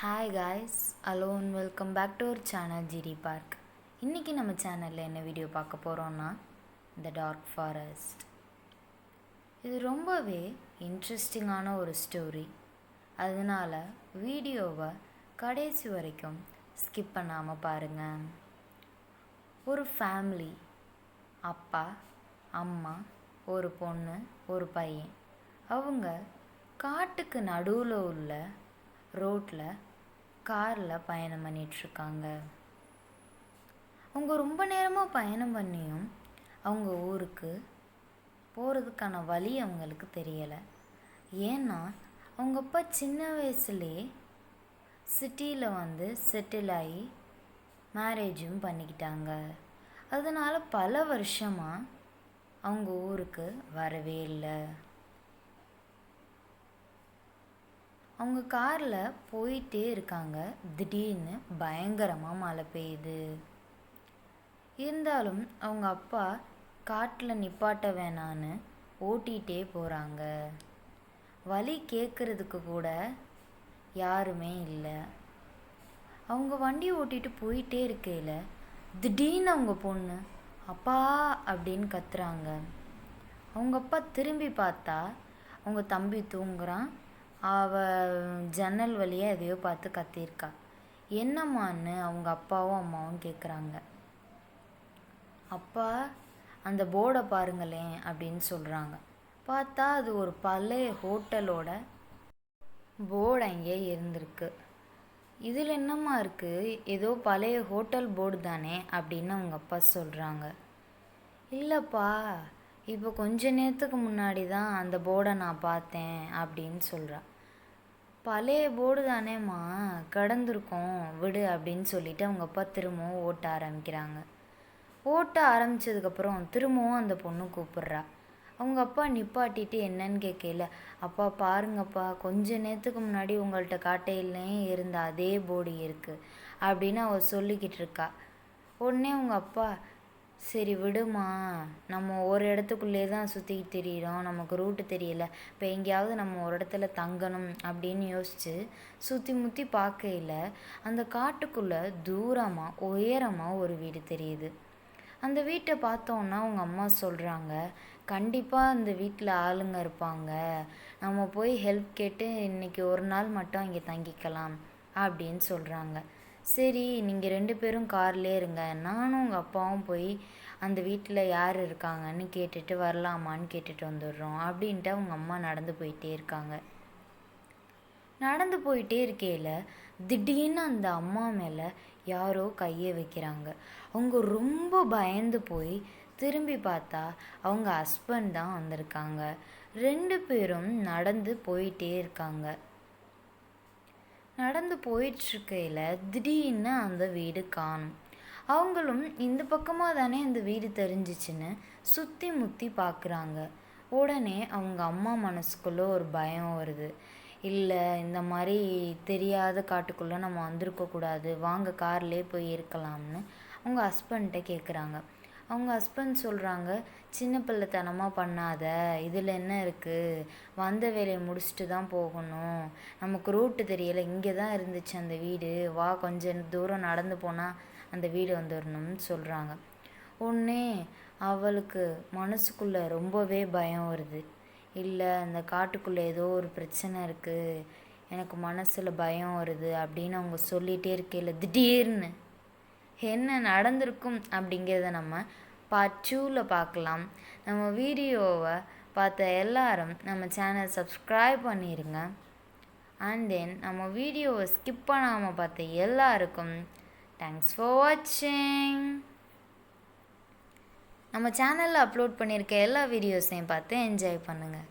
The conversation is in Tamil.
ஹாய் காய்ஸ், அலோன் welcome back to our channel GD Park. இன்றைக்கி நம்ம சேனலில் என்ன வீடியோ பார்க்க போகிறோன்னா த டார்க் ஃபாரஸ்ட். இது ரொம்பவே இன்ட்ரெஸ்டிங்கான ஒரு ஸ்டோரி. அதனால் வீடியோவை கடைசி வரைக்கும் ஸ்கிப் பண்ணாமல் பாருங்கள். ஒரு ஃபேமிலி, அப்பா, அம்மா, ஒரு பொண்ணு, ஒரு பையன். அவங்க காட்டுக்கு நடுவில் உள்ள ரோட்டில் காரில் பயணம் பண்ணிகிட்ருக்காங்க. அவங்க ரொம்ப நேரமாக பயணம் பண்ணியும் அவங்க ஊருக்கு போகிறதுக்கான வழி அவங்களுக்கு தெரியலை. ஏன்னா அவங்க அப்பா சின்ன வயசுலேயே சிட்டியில் செட்டில் ஆகி மேரேஜும் பண்ணிக்கிட்டாங்க. அதனால் பல வருஷமாக அவங்க ஊருக்கு வரவே இல்லை. அவங்க காரில் போயிட்டே இருக்காங்க. திடீர்னு பயங்கரமாக மழை பெய்யுது. இருந்தாலும் அவங்க அப்பா காட்டில் நிப்பாட்ட வேணான்னு ஓட்டிகிட்டே போகிறாங்க. வழி கேட்குறதுக்கு கூட யாருமே இல்லை. அவங்க வண்டி ஓட்டிகிட்டு போயிட்டே இருக்கையில் திடீர்னு அவங்க பொண்ணு அப்பா அப்படின்னு கத்துறாங்க. அவங்க அப்பா திரும்பி பார்த்தா அவங்க தம்பி தூங்குறான். அவள் ஜன்னல் வழியாக எதையோ பார்த்து கத்தியிருக்கா. என்னம்மான்னு அவங்க அப்பாவும் அம்மாவும் கேட்குறாங்க. அப்பா அந்த போர்டை பாருங்களேன் அப்படின்னு சொல்கிறாங்க. பார்த்தா அது ஒரு பழைய ஹோட்டலோட போர்டு அங்கே இருந்திருக்கு. இதில் என்னம்மா இருக்குது, ஏதோ பழைய ஹோட்டல் போர்டு தானே அப்படின்னு அவங்க அப்பா சொல்கிறாங்க. இல்லைப்பா, இப்போ கொஞ்ச நேரத்துக்கு முன்னாடி தான் அந்த போர்டை நான் பார்த்தேன் அப்படின்னு சொல்கிறா. பழைய போர்டு தானேம்மா, கடந்திருக்கோம் விடு அப்படின்னு சொல்லிட்டு அவங்க அப்பா திரும்பவும் ஓட்ட ஆரம்பிக்கிறாங்க. ஓட்ட ஆரம்பித்ததுக்கப்புறம் திரும்பவும் அந்த பொண்ணு கூப்பிட்றா. அவங்க அப்பா நிப்பாட்டிட்டு என்னன்னு கேட்கல. அப்பா பாருங்கப்பா, கொஞ்ச நேரத்துக்கு முன்னாடி உங்கள்கிட்ட காட்டையிலே இருந்த அதே போர்டு இருக்குது அப்படின்னு அவள் சொல்லிக்கிட்டு இருக்கா. உடனே அவங்க அப்பா, சரி விடுமா, நம்ம ஒரு இடத்துக்குள்ளே தான் சுற்றிக்கிட்டு தெரியிறோம், நமக்கு ரூட்டு தெரியல, இப்போ எங்கேயாவது நம்ம ஒரு இடத்துல தங்கணும் அப்படின்னு யோசித்து சுற்றி முற்றி பார்க்கையில் அந்த காட்டுக்குள்ளே தூரமாக உயரமாக ஒரு வீடு தெரியுது. அந்த வீட்டை பார்த்தோன்னா அவங்க அம்மா சொல்கிறாங்க, கண்டிப்பாக அந்த வீட்டில் ஆளுங்க இருப்பாங்க, நம்ம போய் ஹெல்ப் கேட்டு இன்றைக்கி ஒரு நாள் மட்டும் அங்கே தங்கிக்கலாம் அப்படின்னு சொல்கிறாங்க. சரி, நீங்கள் 2 பேரும் கார்லேயே இருங்க, நானும் உங்கள் அப்பாவும் போய் அந்த வீட்டில் யார் இருக்காங்கன்னு கேட்டுட்டு வரலாமான்னு கேட்டுட்டு வந்துடுறோம் அப்படின்ட்டு அவங்க அம்மா நடந்து போயிட்டே இருக்காங்க. நடந்து போயிட்டே இருக்கையில் திடீர்னு அந்த அம்மா மேலே யாரோ கையை வைக்கிறாங்க. அவங்க ரொம்ப பயந்து போய் திரும்பி பார்த்தா அவங்க ஹஸ்பண்ட் தான் வந்திருக்காங்க. 2 பேரும் நடந்து போயிட்டே இருக்காங்க. நடந்து போயிட்டுருக்கையில் திடீர்னு அந்த வீடு காணும். அவங்களும் இந்த பக்கமாக தானே அந்த வீடு தெரிஞ்சிச்சுன்னு சுற்றி முற்றி பார்க்குறாங்க. உடனே அவங்க அம்மா மனசுக்குள்ளே ஒரு பயம் வருது. இல்லை, இந்த மாதிரி தெரியாத காட்டுக்குள்ளே நம்ம வந்திருக்கக்கூடாது, வாங்க கார்லேயே போய் இருக்கலாம்னு அவங்க ஹஸ்பண்ட்டை கேட்குறாங்க. அவங்க ஹஸ்பண்ட் சொல்கிறாங்க, சின்ன பிள்ளைத்தனமாக பண்ணாத, இதில் என்ன இருக்குது, வந்த வேலையை முடிச்சுட்டு தான் போகணும், நமக்கு ரூட்டு தெரியலை, இங்கே தான் இருந்துச்சு அந்த வீடு, வா கொஞ்சம் தூரம் நடந்து போனால் அந்த வீடு வந்துடணும்னு சொல்கிறாங்க. உடனே அவளுக்கு மனசுக்குள்ளே ரொம்பவே பயம் வருது. இல்லை, அந்த காட்டுக்குள்ளே ஏதோ ஒரு பிரச்சனை இருக்குது, எனக்கு மனசில் பயம் வருது அப்படின்னு அவங்க சொல்லிகிட்டே இருக்கையில் திடீர்னு என்ன நடந்திருக்கும் அப்படிங்கிறத நம்ம பார்ட் 2ல் பார்க்கலாம். நம்ம வீடியோவை பார்த்த எல்லாரும் நம்ம சேனல் சப்ஸ்கிரைப் பண்ணிடுங்க. அண்ட் தென் நம்ம வீடியோவை ஸ்கிப் பண்ணாமல் பார்த்த எல்லாருக்கும் தேங்க்ஸ் ஃபார் வாட்சிங். நம்ம சேனலில் அப்லோட் பண்ணியிருக்க எல்லா வீடியோஸையும் பார்த்து என்ஜாய் பண்ணுங்கள்.